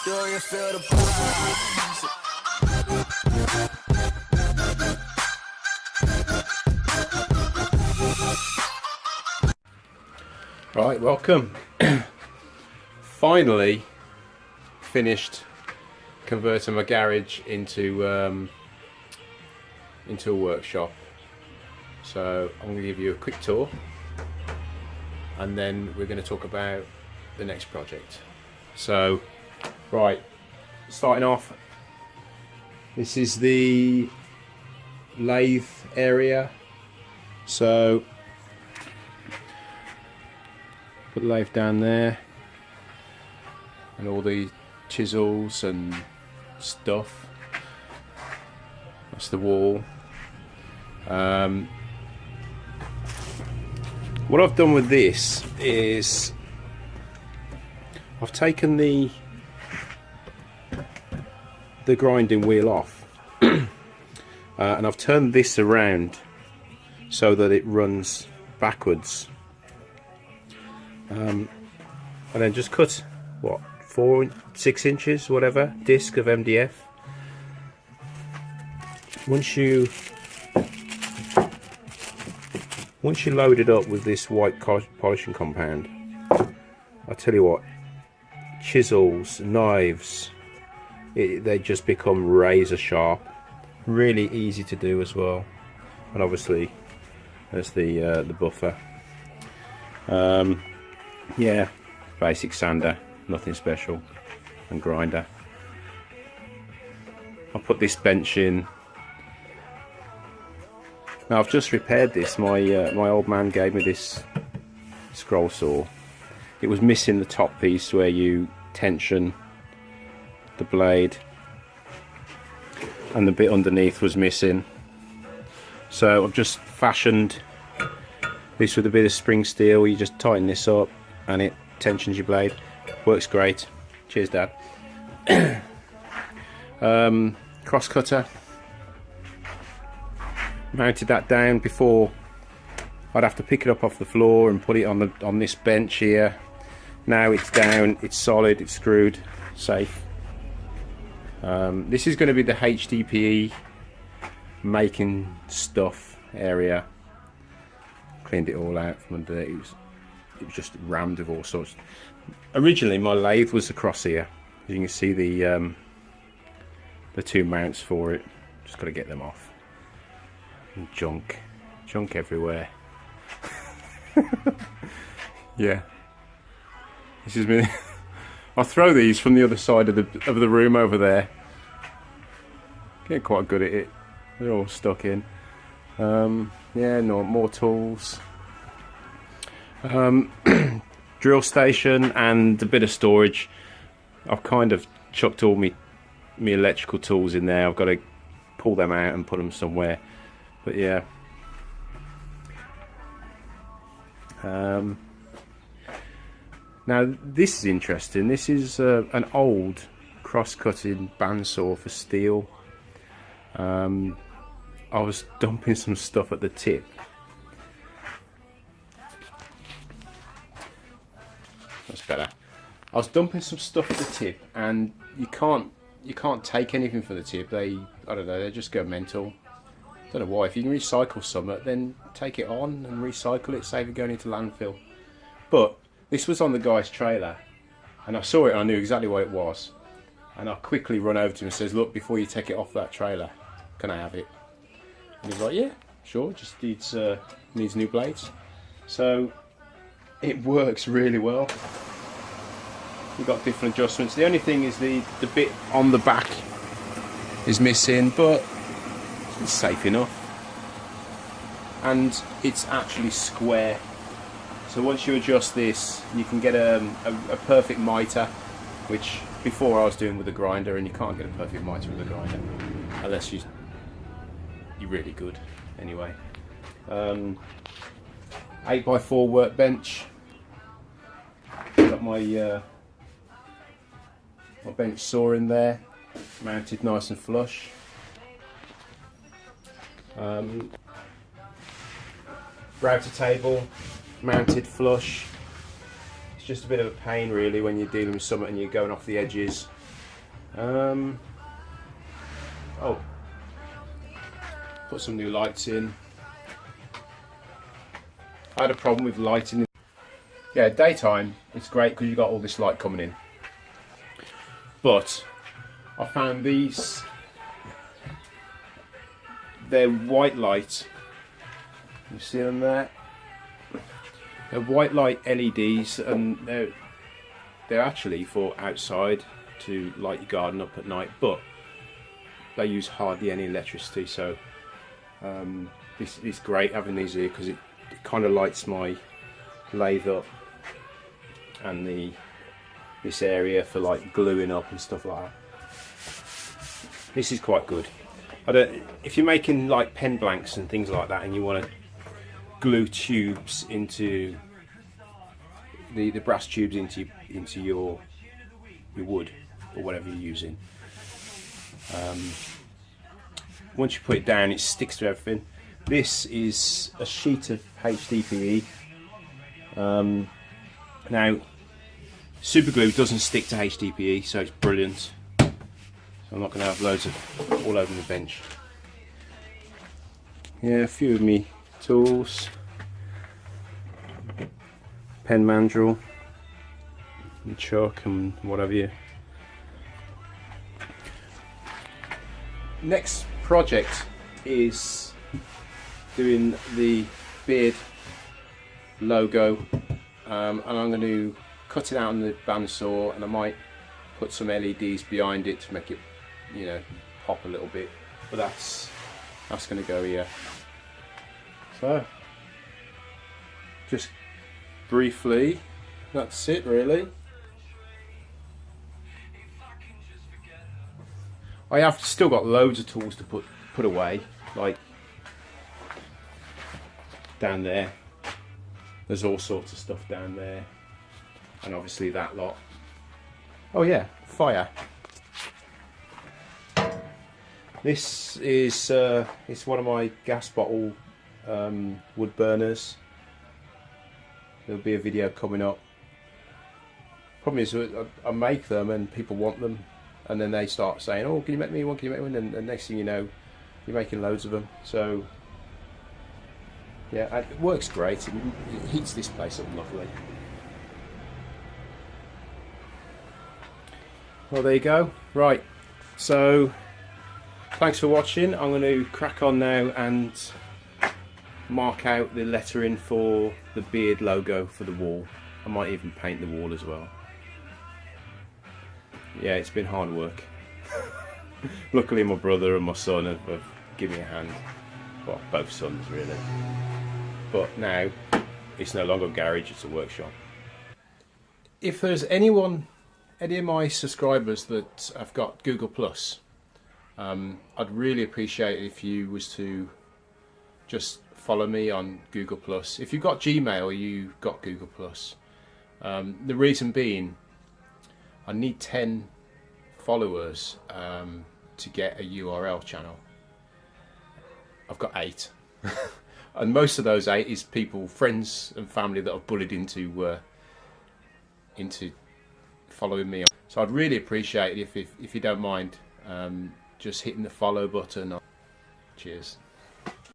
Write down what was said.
Do you feel the pulse? Right, welcome. Finally finished converting my garage into a workshop. So I'm going to give you a quick tour, and then we're going to talk about the next project. So, right, starting off, this is the lathe area. So put the lathe down there, and all the chisels and stuff. That's the wall. What I've done with this is I've taken the grinding wheel off and I've turned this around so that it runs backwards, and then just cut what, 4-6 inches, whatever, disc of MDF. Once you load it up with this white polishing compound, I tell you what, chisels, knives, they just become razor sharp. Really easy to do as well. And obviously there's the buffer. Yeah, basic sander, nothing special, and grinder. I'll put this bench in. Now I've just repaired this. My old man gave me this scroll saw. It was missing the top piece where you tension the blade, and the bit underneath was missing. So I've just fashioned this with a bit of spring steel. You just tighten this up and it tensions your blade. Works great. Cheers, Dad. Cross cutter. Mounted that down. Before, I'd have to pick it up off the floor and put it on this bench here. Now it's down, it's solid, it's screwed, safe. This is going to be the HDPE making stuff area. Cleaned it all out from under there. It was just rammed with all sorts. Originally my lathe was across here. You can see the two mounts for it. Just got to get them off. And junk everywhere. Yeah, this is me. I'll throw these from the other side of the room over there. Getting quite good at it. They're all stuck in. Yeah, no more tools. Drill station and a bit of storage. I've kind of chucked all my electrical tools in there. I've got to pull them out and put them somewhere. But yeah. Now this is interesting. This is an old cross-cutting bandsaw for steel. I was dumping some stuff at the tip. That's better. I was dumping some stuff at the tip, and you can't take anything from the tip. I don't know, they just go mental. Don't know why. If you can recycle some, then take it on and recycle it, save it going into landfill. But this was on the guy's trailer, and I saw it and I knew exactly what it was. And I quickly run over to him and says, "Look, before you take it off that trailer, can I have it?" And he's like, "Yeah, sure. Just needs new blades." So it works really well. We've got different adjustments. The only thing is the bit on the back is missing, but it's safe enough, and it's actually square. So once you adjust this, you can get a perfect mitre, which before I was doing with a grinder, and you can't get a perfect mitre with a grinder unless you're really good. Anyway, 8x4 workbench. Got my bench saw in there, mounted nice and flush. Router table mounted flush. It's just a bit of a pain really when you're dealing with something and you're going off the edges. Oh, put some new lights in. I had a problem with lighting. Yeah, daytime it's great because you've got all this light coming in. But I found these, they're white light. You see them there? They're white light LEDs, and they're actually for outside to light your garden up at night, but they use hardly any electricity. So this is great having these here because it kind of lights my lathe up and this area for like gluing up and stuff like that. This is quite good. If you're making like pen blanks and things like that and you want to glue tubes into the brass tubes into your wood or whatever you're using, once you put it down it sticks to everything. This is a sheet of HDPE. Now super glue doesn't stick to HDPE, so it's brilliant. So I'm not going to have loads of all over the bench. Yeah, a few of me tools, pen mandrel, and chalk and whatever you. Next project is doing the beard logo, and I'm going to cut it out on the bandsaw, and I might put some LEDs behind it to make it, you know, pop a little bit. But that's going to go here. So, just briefly, that's it really. I have still got loads of tools to put away, like down there. There's all sorts of stuff down there, and obviously that lot. Oh yeah, fire. This is it's one of my gas bottle wood burners. There'll be a video coming up. Problem is, I make them and people want them, and then they start saying, "Oh, can you make me one? Can you make me one?" And next thing you know, you're making loads of them. So yeah, it works great. It heats this place up lovely. Well, there you go. Right, so thanks for watching. I'm going to crack on now and mark out the lettering for the beard logo for the wall. I might even paint the wall as well. Yeah, it's been hard work. Luckily my brother and my son have given me a hand. Well, both sons really. But now it's no longer a garage, it's a workshop. If there's any of my subscribers that have got Google Plus, I'd really appreciate it if you was to just follow me on Google Plus. If you've got Gmail, you've got Google Plus. The reason being, I need 10 followers to get a URL channel. I've got 8. And most of those 8 is people, friends and family that I've bullied into following me. So I'd really appreciate it if you don't mind just hitting the follow button. Cheers.